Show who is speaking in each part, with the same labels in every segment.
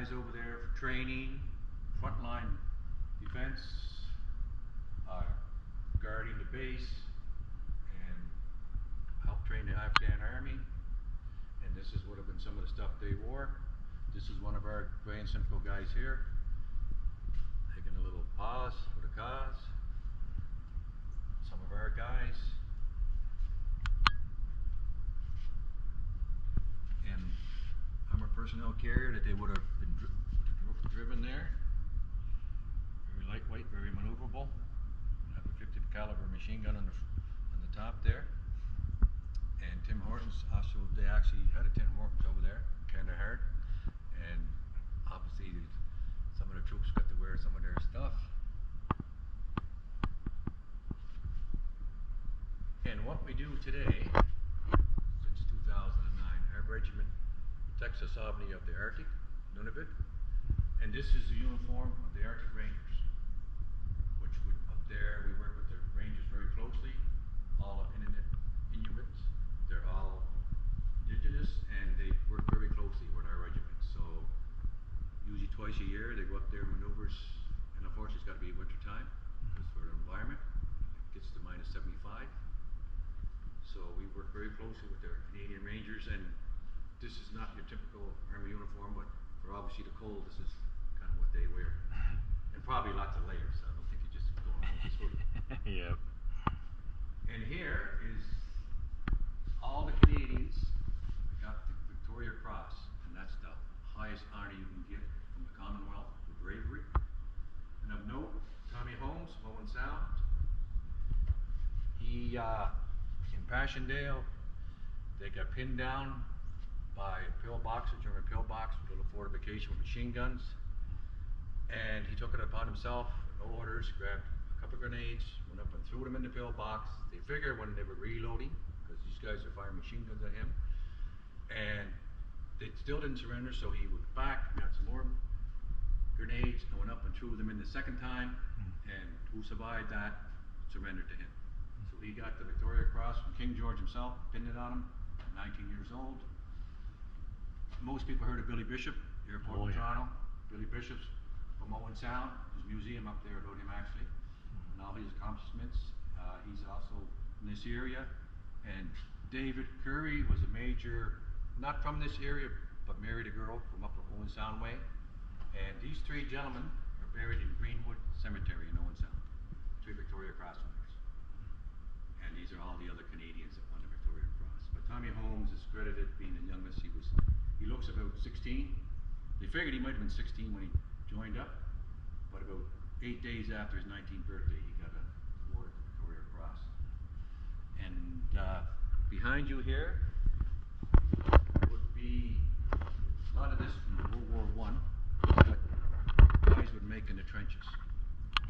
Speaker 1: guys over there for training, frontline defense, guarding the base, and help train the Afghan army. And this is would have been some of the stuff they wore. This is one of our Grand Simcoe guys here, taking a little pause for the cause. Some of our guys. And armored personnel carrier that they would have been driven there. Very lightweight, very maneuverable. Have a 50 caliber machine gun on the top there. And Tim Hortons also, they actually had a Tim Hortons over there, kind of hard. And obviously some of the troops got to wear some of their stuff. And what we do today, since 2009, our regiment protects the sovereignty of the Arctic, Nunavut. And this is the uniform of the Arctic Rangers, which would, up there, we work with the Rangers very closely, all Inuits. They're all indigenous, and they work very closely with our regiment. So usually twice a year, they go up there and maneuvers, and unfortunately it's got to be winter time, because for the environment, it gets to -75. So we work very closely with our Canadian Rangers, and this is not your typical Army uniform, but for obviously the cold, this is kind of what they wear. And probably lots of layers, so I don't think you just go on with this hoodie.
Speaker 2: Yep.
Speaker 1: And here is all the Canadians that got the Victoria Cross, and that's the highest honor you can get from the Commonwealth for bravery. And of note, Tommy Holmes, Owen Sound. He, in Passchendaele, they got pinned down by a pillbox, a German pillbox with a little fortification with machine guns. And he took it upon himself, no orders, grabbed a couple of grenades, went up and threw them in the pillbox. They figured when they were reloading, because these guys are firing machine guns at him, and they still didn't surrender, so he went back, got some more grenades, and went up and threw them in the second time, and who survived that surrendered to him. So he got the Victoria Cross from King George himself, pinned it on him, 19 years old. Most people heard of Billy Bishop, Airport in Toronto. Billy Bishop's from Owen Sound. There's a museum up there about him actually, and all his accomplishments. He's also in this area. And David Curry was a major, not from this area, but married a girl from up the Owen Sound way. And these three gentlemen are buried in Greenwood Cemetery in Owen Sound. 3 Victoria Cross winners. And these are all the other Canadians that won the Victoria Cross. But Tommy Holmes is credited being the youngest. He looks about 16. They figured he might have been 16 when he joined up, but about 8 days after his 19th birthday, he got awarded the Victoria Cross. And behind you here would be a lot of this from World War I, what guys would make in the trenches.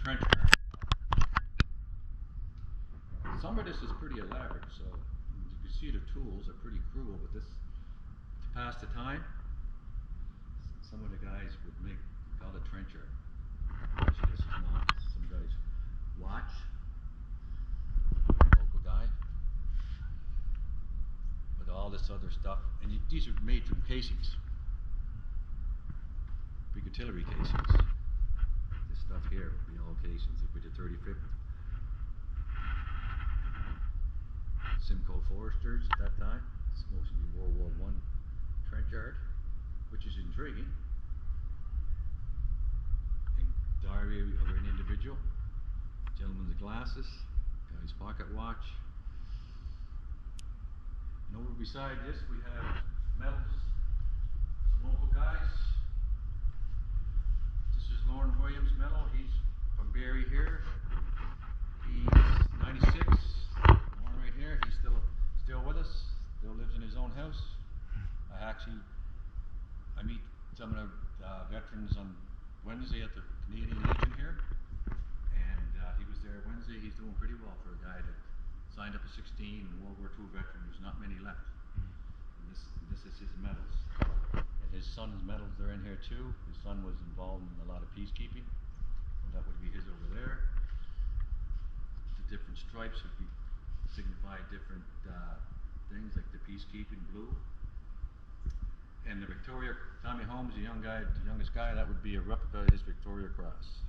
Speaker 1: Trench guard. Some of this is pretty elaborate, so you can see the tools are pretty cruel, but this, to pass the time, some of the guys would make, call it trencher. This is not some guy's watch, local guy, with all this other stuff, and these are made from casings, big artillery casings. This stuff here would be all casings, like with the 35th Simcoe Foresters at that time. It's mostly World War I trench art, which is intriguing. And diary of an individual, gentleman's glasses, guy's pocket watch. And over beside this we have medals, some local guys. This is Lauren Williams' medal. He's from Barrie here. He's 96. Lauren right here. He's still with us. Still lives in his own house. I meet some of the veterans on Wednesday at the Canadian Legion here, and he was there Wednesday. He's doing pretty well for a guy that signed up at 16 and World War II veteran. There's not many left. And this is his medals. And his son's medals are in here too. His son was involved in a lot of peacekeeping. So that would be his over there. The different stripes would signify different things, like the peacekeeping blue. And the Victoria, Tommy Holmes, the young guy, the youngest guy, that would be a replica of his Victoria Cross.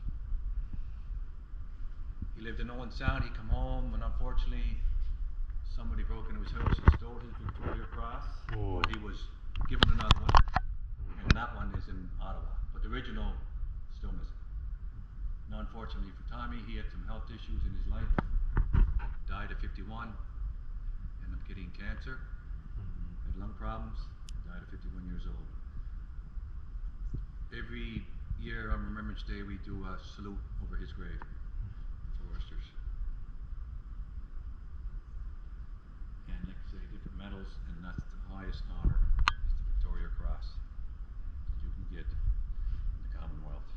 Speaker 1: He lived in Owen Sound. He come home, and unfortunately, somebody broke into his house and stole his Victoria Cross.
Speaker 2: Oh.
Speaker 1: But he was given another one, and that one is in Ottawa. But the original still missing. And unfortunately for Tommy, he had some health issues in his life. Died at 51. Ended up getting cancer. Had lung problems. Died at 51 years old. Every year on Remembrance Day, we do a salute over his grave. Foresters. And like I say, different medals, and that's the highest honor, is the Victoria Cross that you can get in the Commonwealth.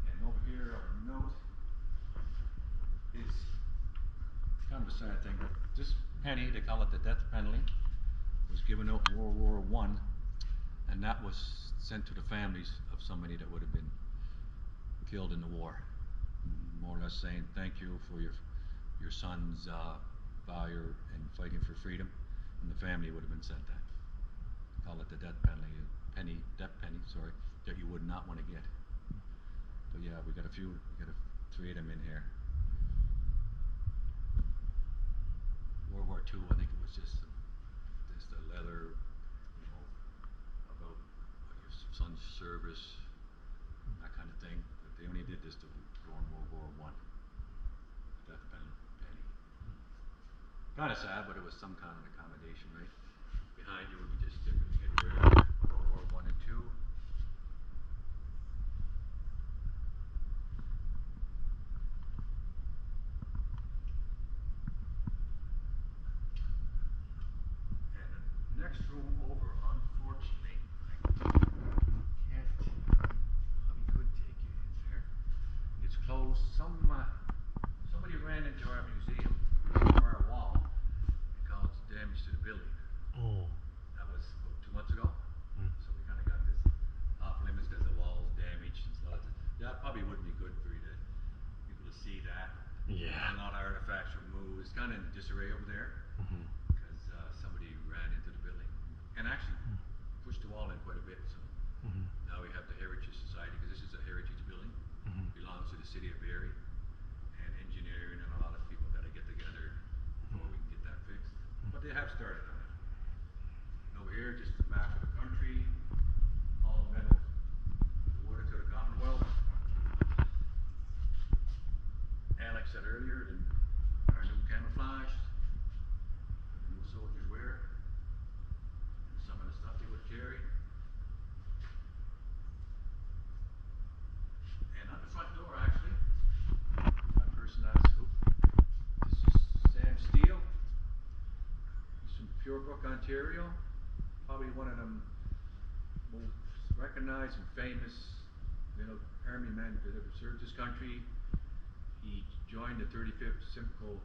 Speaker 1: And over here, our note is kind of a sad thing. This penny, they call it the death penalty, was given out in World War I, and that was sent to the families of somebody that would have been killed in the war. More or less saying thank you for your son's valor and fighting for freedom, and the family would have been sent that. Call it the death penalty, death penny, sorry, that you would not want to get. But yeah, we got three of them in here. World War II, I think it was just a letter, about your son's service, that kind of thing. But they only did this to during World War I. Death penny. Kind of sad, but it was some kind of accommodation, right? Behind you would be just different headwear, World War I and II. And the next room over, unfortunately, I probably could take you in there. It's closed. Somebody ran into our museum, our wall, and caused damage to the building.
Speaker 2: Oh.
Speaker 1: That was about 2 months ago.
Speaker 2: Mm.
Speaker 1: So we kind of got this off limits because the wall's damaged and stuff. That probably wouldn't be good for people to see that.
Speaker 2: Yeah.
Speaker 1: And a lot of artifacts were moved. It's kind of in disarray over there
Speaker 2: Mm-hmm.
Speaker 1: because somebody ran into the building and actually pushed the wall in quite a bit. So now we have the Heritage Society, because this is a heritage building. Belongs to the city of Barrie, and engineering and a lot of people got to get together before we can get that fixed. But they have started on it. And over here, just the map of the country, all the medals awarded to the Commonwealth. And like I said earlier, our new camouflage, the new soldiers wear, and some of the stuff they would carry. And on the front door, actually, that person asked who. This is Sam Steele. He's from Purebrook, Ontario. Probably one of the most recognized and famous, army men that ever served this country. He joined the 35th Simcoe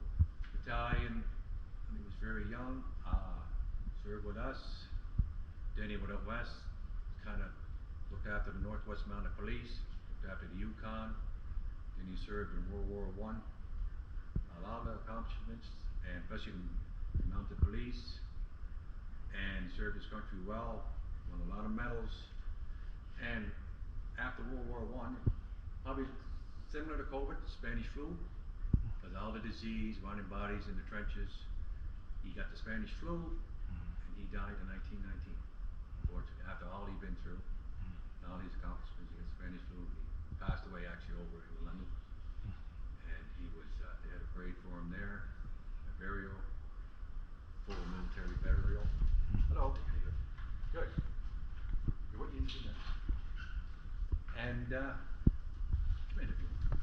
Speaker 1: Battalion when he was very young. Served with us. Then he went out west, kind of looked after the Northwest Mounted Police, looked after the Yukon. Then he served in World War I. A lot of accomplishments, and especially in the Mounted Police, and served his country well, won a lot of medals. And after World War I, probably similar to COVID, Spanish flu, because all the disease, running bodies in the trenches, he got the Spanish flu, and he died in 1919. Unfortunately, after all he'd been through, and all these accomplishments, he got Spanish flu. He passed away actually over in London, and he was. They had a parade for him there, a burial, full military burial. Hello. Good. You're what you see now. And come in if you want.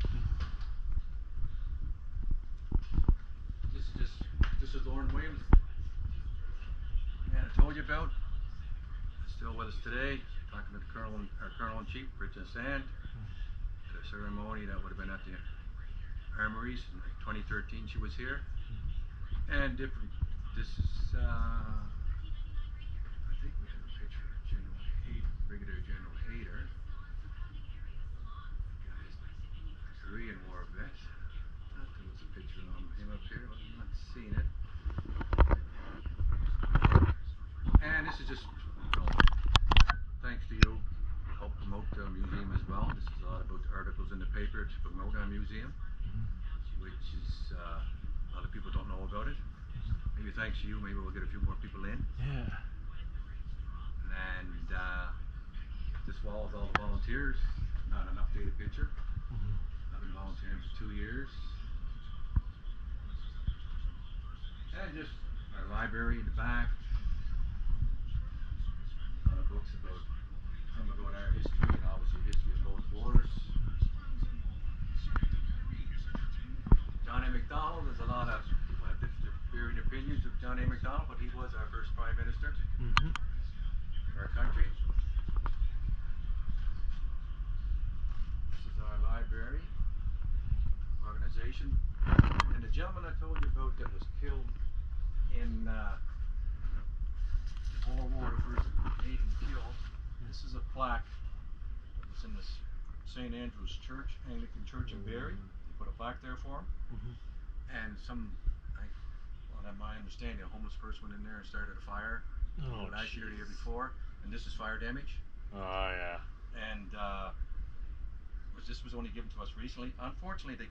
Speaker 1: This is Lauren Williams, man I told you about. Still with us today, talking to the Colonel in Chief, Bridget Sand, at a ceremony that would have been at the Armories in 2013. She was here, and different. This is, I think we have a picture of Brigadier General Hayter, Korean War vet. I thought there was a picture of him up here, but I'm not seeing it. paper to promote our museum, which is a lot of people don't know about it. Maybe thanks to you, maybe we'll get a few more people in.
Speaker 2: Yeah.
Speaker 1: And this wall is all the volunteers. Not an updated picture. I've been volunteering for 2 years. And just our library in the back. A lot of books about some about our history and obviously history of both wars. John A. Macdonald, there's a lot of people have different varying opinions of John A. Macdonald, but he was our first Prime Minister of our country. This is our library organization. And the gentleman I told you about that was killed in the Boer War, the first Canadian killed, this is a plaque that was in this St. Andrew's Church, Anglican Church in Barrie. They put a plaque there for him. And my understanding, a homeless person went in there and started a fire last year or the year before. And this is fire damage.
Speaker 2: Oh, yeah.
Speaker 1: And this was only given to us recently. Unfortunately, they